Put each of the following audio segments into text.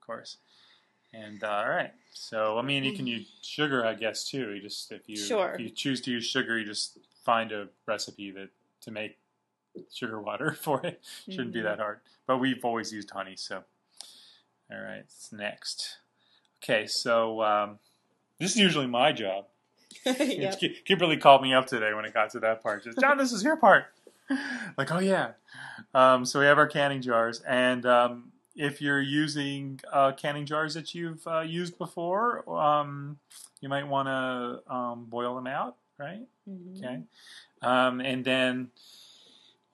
course. And all right, so I mean, you can use sugar, I guess, too. You just if Sure. you choose to use sugar, you just find a recipe to make sugar water for it. Shouldn't be that hard. But we've always used honey, so all right. It's next. Okay, so this is usually my job. Yep. Kimberly called me up today when it got to that part. She said, John, this is your part. Like, oh yeah. So we have our canning jars, and if you're using canning jars that you've used before, you might want to boil them out, right? Okay. And then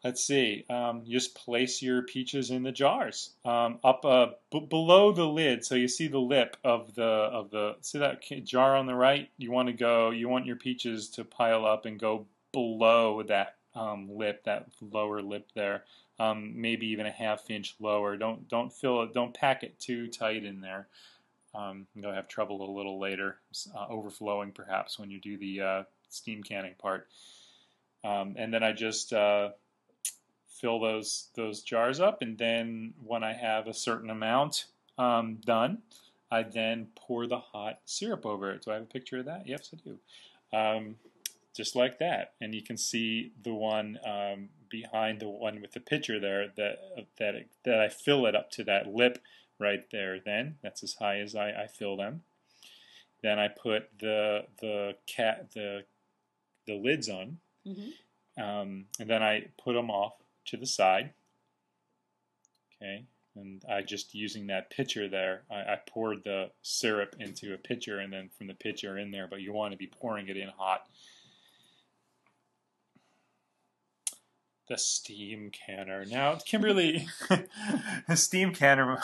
let's see. Just place your peaches in the jars up below the lid, so you see the lip of the see that jar on the right. You want your peaches to pile up and go below that lip, that lower lip there. Maybe even a half-inch lower. Don't fill it. Don't pack it too tight in there. You'll have trouble a little later, overflowing perhaps when you do the steam canning part. And then I just fill those jars up, and then when I have a certain amount done, I then pour the hot syrup over it. Do I have a picture of that? Yes, I do. Just like that, and you can see the one behind the one with the pitcher there that I fill it up to that lip right there. Then that's as high as I fill them. Then I put the lids on, and then I put them off to the side. Okay, and I just using that pitcher there, I poured the syrup into a pitcher, and then from the pitcher in there. But you want to be pouring it in hot. The steam canner. Now, Kimberly, the steam canner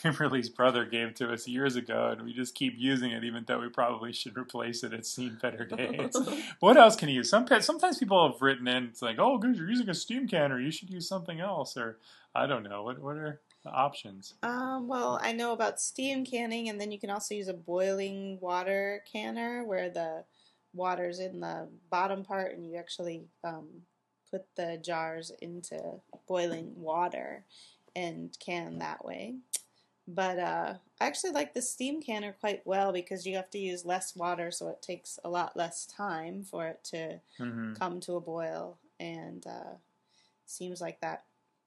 Kimberly's brother gave to us years ago, and we just keep using it, even though we probably should replace it. It's seen better days. What else can you use? Sometimes people have written in, it's like, oh, good, you're using a steam canner. You should use something else, or I don't know. What are the options? Well, I know about steam canning, and then you can also use a boiling water canner where the water's in the bottom part, and you actually put the jars into boiling water and can that way. But I actually like the steam canner quite well because you have to use less water, so it takes a lot less time for it to come to a boil, and seems like that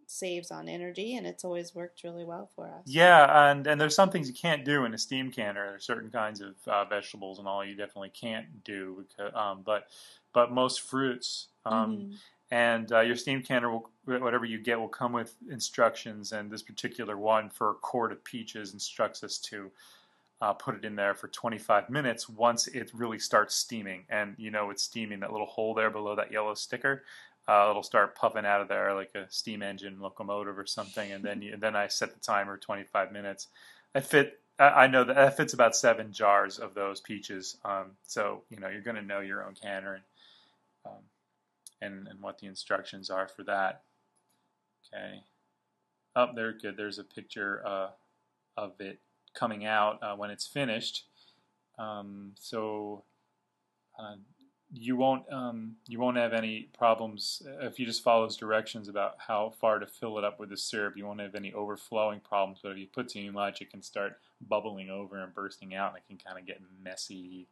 saves on energy, and it's always worked really well for us. Yeah, and there's some things you can't do in a steam canner. There's certain kinds of vegetables and all you definitely can't do, because, but most fruits. And your steam canner, whatever you get, will come with instructions. And this particular one for a quart of peaches instructs us to put it in there for 25 minutes once it really starts steaming. And you know it's steaming, that little hole there below that yellow sticker. It'll start puffing out of there like a steam engine locomotive or something. And then I set the timer 25 minutes. I know that fits about 7 jars of those peaches. So you're going to know your own canner and what the instructions are for that. Okay. Oh, they're good. There's a picture of it coming out when it's finished. So you won't have any problems if you just follow those directions about how far to fill it up with the syrup. You won't have any overflowing problems. But if you put too much, it can start bubbling over and bursting out, and it can kind of get messy.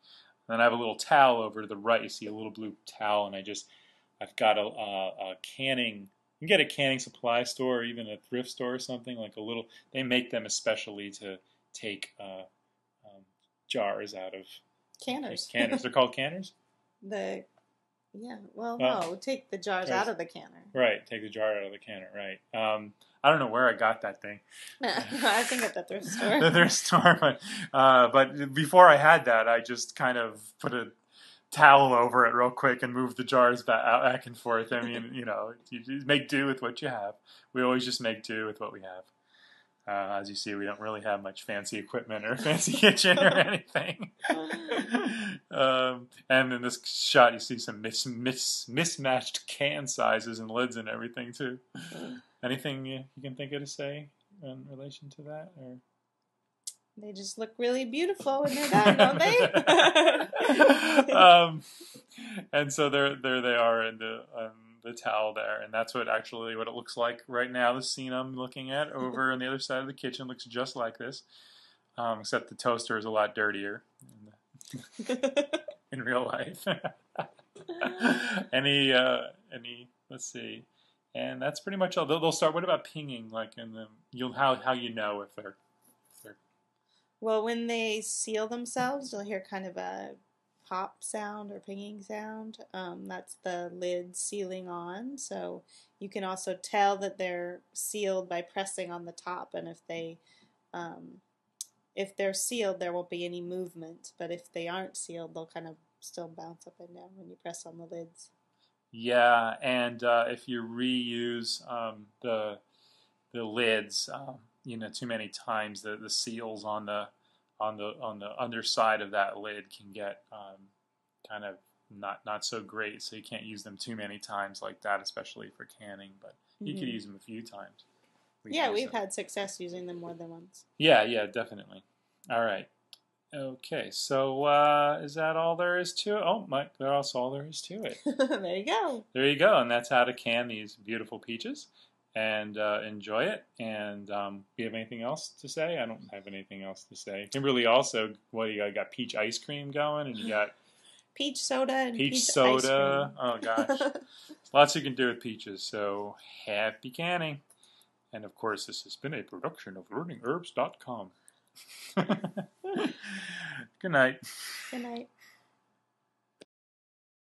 And then I have a little towel over to the right. You see a little blue towel, and I've got a canning. You can get a canning supply store or even a thrift store or something, like a little. They make them especially to take jars out of canners. Canners. They're called canners. No, take the jars out of the canner. Right, take the jar out of the canner. Right. I don't know where I got that thing. I think at the thrift store. The thrift store, but before I had that, I just kind of put a towel over it real quick and move the jars back and forth. I mean, you make do with what you have. We always just make do with what we have. As you see, we don't really have much fancy equipment or fancy kitchen or anything. And in this shot, you see some mismatched can sizes and lids and everything too. Anything you can think of to say in relation to that? Or? They just look really beautiful when they're done, don't they? And so there they are, and the towel there, and that's what it looks like right now. The scene I'm looking at over on the other side of the kitchen looks just like this, except the toaster is a lot dirtier in real life. any let's see, and that's pretty much all. They'll start. What about pinging? Like in the how you know if they're Well, when they seal themselves, you'll hear kind of a pop sound or pinging sound. That's the lid sealing on. So you can also tell that they're sealed by pressing on the top. And if they're sealed, there won't be any movement. But if they aren't sealed, they'll kind of still bounce up and down when you press on the lids. Yeah, and if you reuse the lids, too many times, the seals on the underside of that lid can get kind of not so great. So you can't use them too many times like that, especially for canning. But you could use them a few times. We've had success using them more than once. Yeah, definitely. All right. Okay, so is that all there is to it? Oh, Mike, that's all there is to it. There you go. There you go, and that's how to can these beautiful peaches and enjoy it. And do you have anything else to say? I don't have anything else to say. Kimberly also, you got peach ice cream going, and you got peach soda and peach soda. Oh gosh, lots you can do with peaches. So happy canning! And of course, this has been a production of LearningHerbs.com. Good night. Good night.